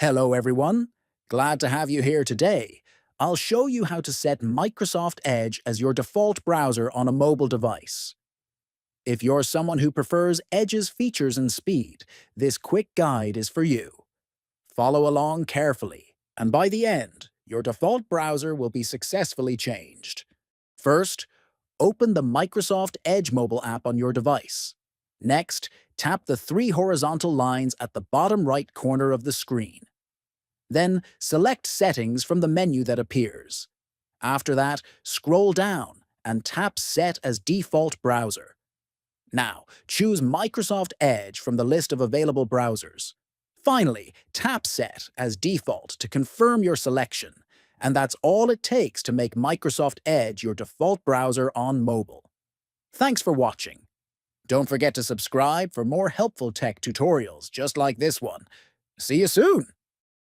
Hello everyone, glad to have you here today. I'll show you how to set Microsoft Edge as your default browser on a mobile device. If you're someone who prefers Edge's features and speed, this quick guide is for you. Follow along carefully, and by the end, your default browser will be successfully changed. First, open the Microsoft Edge mobile app on your device. Next, tap the three horizontal lines at the bottom right corner of the screen. Then select Settings from the menu that appears. After that, scroll down and tap Set as Default Browser. Now, choose Microsoft Edge from the list of available browsers. Finally, tap Set as Default to confirm your selection, and that's all it takes to make Microsoft Edge your default browser on mobile. Thanks for watching. Don't forget to subscribe for more helpful tech tutorials just like this one. See you soon!